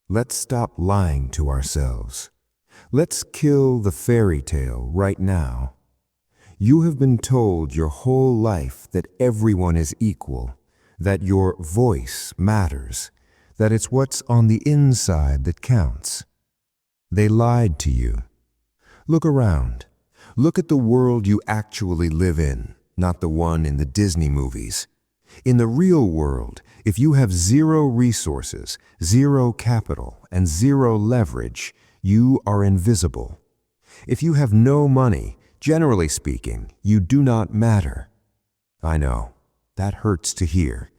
Let's stop lying to ourselves. Let's kill the fairy tale right now. You have been told your whole life that everyone is equal, that your voice matters, that it's what's on the inside that counts. They lied to you. Look around. Look at the world you actually live in, not the one in the Disney movies. In the real world, if you have zero resources, zero capital, and zero leverage, you are invisible. If you have no money, generally speaking, you do not matter. I know, that hurts to hear.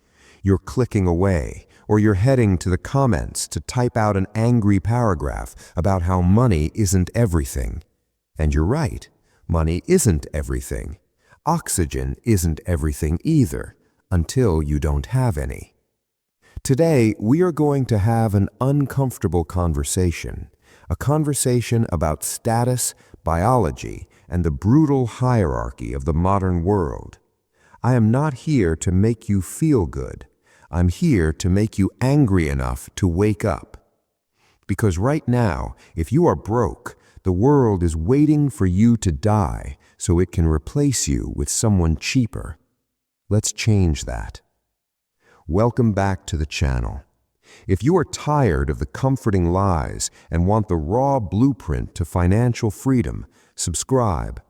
You're clicking away, or you're heading to the comments to type out an angry paragraph about how money isn't everything. And you're right, money isn't everything. Oxygen isn't everything either, until you don't have any. Today, we are going to have an uncomfortable conversation, a conversation about status, biology, and the brutal hierarchy of the modern world. I am not here to make you feel good. I'm here to make you angry enough to wake up. Because right now, if you are broke, the world is waiting for you to die so it can replace you with someone cheaper. Let's change that. Welcome back to the channel. If you are tired of the comforting lies and want the raw blueprint to financial freedom, subscribe.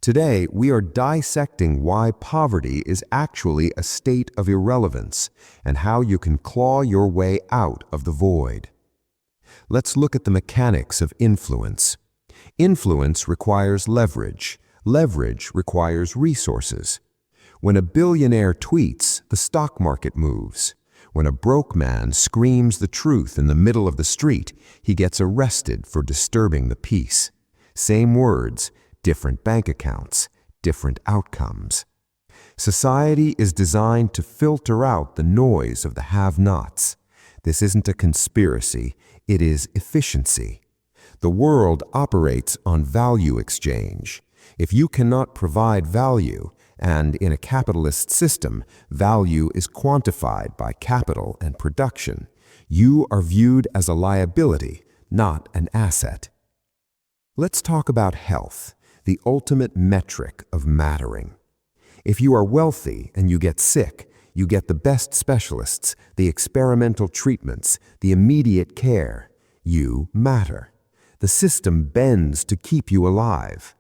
Today, we are dissecting why poverty is actually a state of irrelevance and how you can claw your way out of the void. Let's look at the mechanics of influence. Influence requires leverage. Leverage requires resources. When a billionaire tweets, the stock market moves. When a broke man screams the truth in the middle of the street, he gets arrested for disturbing the peace. Same words, different bank accounts, different outcomes. Society is designed to filter out the noise of the have-nots. This isn't a conspiracy, it is efficiency. The world operates on value exchange. If you cannot provide value, and in a capitalist system, value is quantified by capital and production, you are viewed as a liability, not an asset. Let's talk about health, the ultimate metric of mattering. If you are wealthy and you get sick, you get the best specialists, the experimental treatments, the immediate care. You matter. The system bends to keep you alive.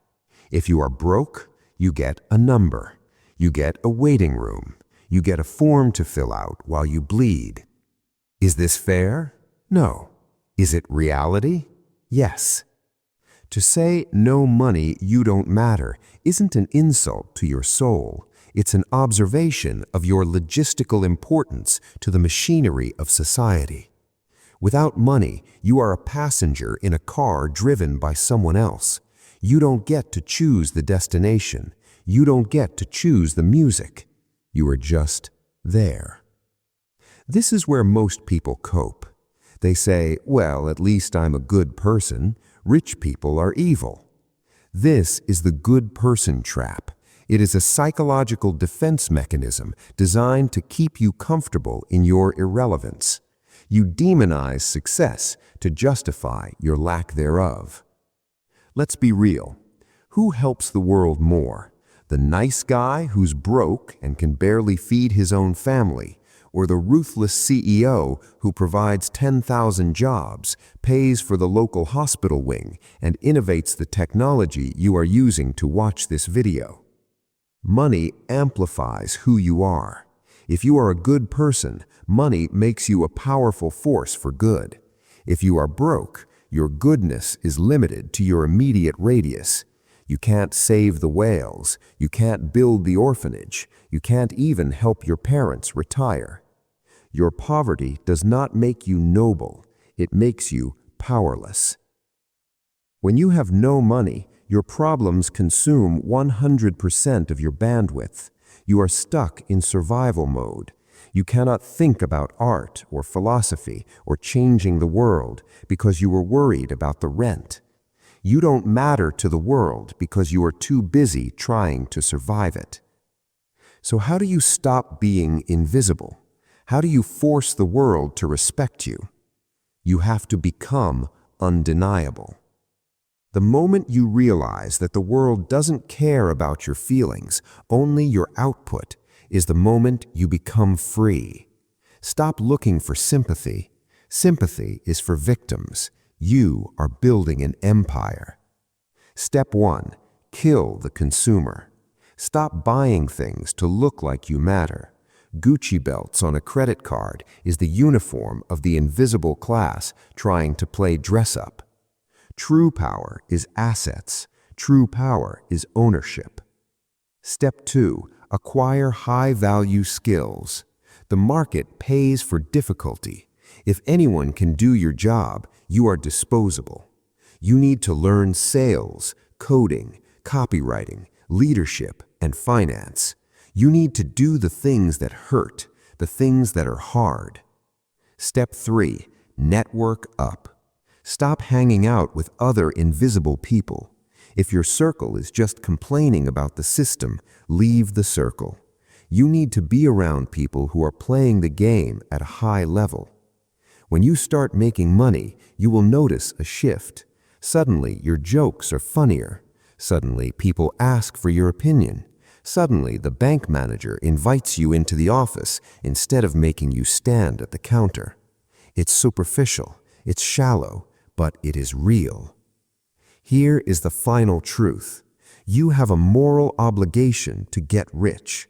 If you are broke, you get a number. You get a waiting room. You get a form to fill out while you bleed. Is this fair? No. Is it reality? Yes. To say no money, you don't matter isn't an insult to your soul. It's an observation of your logistical importance to the machinery of society. Without money, you are a passenger in a car driven by someone else. You don't get to choose the destination. You don't get to choose the music. You are just there. This is where most people cope. They say, well, at least I'm a good person. Rich people are evil. This is the good person trap. It is a psychological defense mechanism designed to keep you comfortable in your irrelevance. You demonize success to justify your lack thereof. Let's be real. Who helps the world more? The nice guy who's broke and can barely feed his own family, or the ruthless CEO who provides 10,000 jobs, pays for the local hospital wing, and innovates the technology you are using to watch this video? Money amplifies who you are. If you are a good person, money makes you a powerful force for good. If you are broke, your goodness is limited to your immediate radius. You can't save the whales. You can't build the orphanage. You can't even help your parents retire. Your poverty does not make you noble. It makes you powerless. When you have no money, your problems consume 100% of your bandwidth. You are stuck in survival mode. You cannot think about art or philosophy or changing the world because you are worried about the rent. You don't matter to the world because you are too busy trying to survive it. So how do you stop being invisible? How do you force the world to respect you? You have to become undeniable. The moment you realize that the world doesn't care about your feelings, only your output, is the moment you become free. Stop looking for sympathy. Sympathy is for victims. You are building an empire. Step 1. Kill the consumer. Stop buying things to look like you matter. Gucci belts on a credit card is the uniform of the invisible class trying to play dress-up. True power is assets. True power is ownership. Step 2. Acquire high-value skills. The market pays for difficulty. If anyone can do your job, you are disposable. You need to learn sales, coding, copywriting, leadership, and finance. You need to do the things that hurt, the things that are hard. Step 3. Network up. Stop hanging out with other invisible people. If your circle is just complaining about the system, leave the circle. You need to be around people who are playing the game at a high level. When you start making money, you will notice a shift. Suddenly, your jokes are funnier. Suddenly, people ask for your opinion. Suddenly, the bank manager invites you into the office instead of making you stand at the counter. It's superficial, it's shallow, but it is real. Here is the final truth. You have a moral obligation to get rich.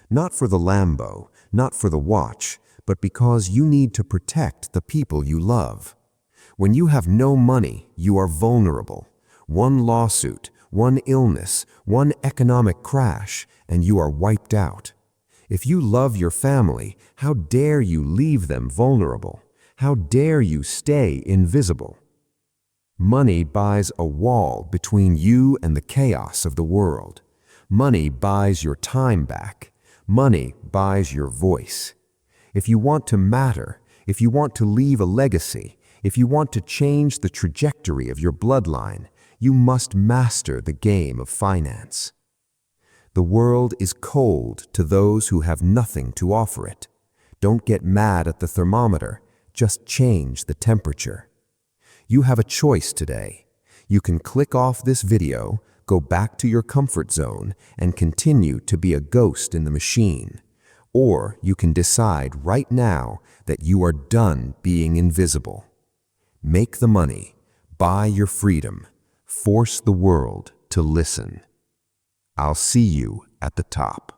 Not for the Lambo, not for the watch, but because you need to protect the people you love. When you have no money, you are vulnerable. One lawsuit, one illness, one economic crash, and you are wiped out. If you love your family, how dare you leave them vulnerable? How dare you stay invisible? Money buys a wall between you and the chaos of the world. Money buys your time back. Money buys your voice. If you want to matter, if you want to leave a legacy, if you want to change the trajectory of your bloodline, you must master the game of finance. The world is cold to those who have nothing to offer it. Don't get mad at the thermometer, just change the temperature. You have a choice today. You can click off this video, go back to your comfort zone, and continue to be a ghost in the machine. Or you can decide right now that you are done being invisible. Make the money, buy your freedom, force the world to listen. I'll see you at the top.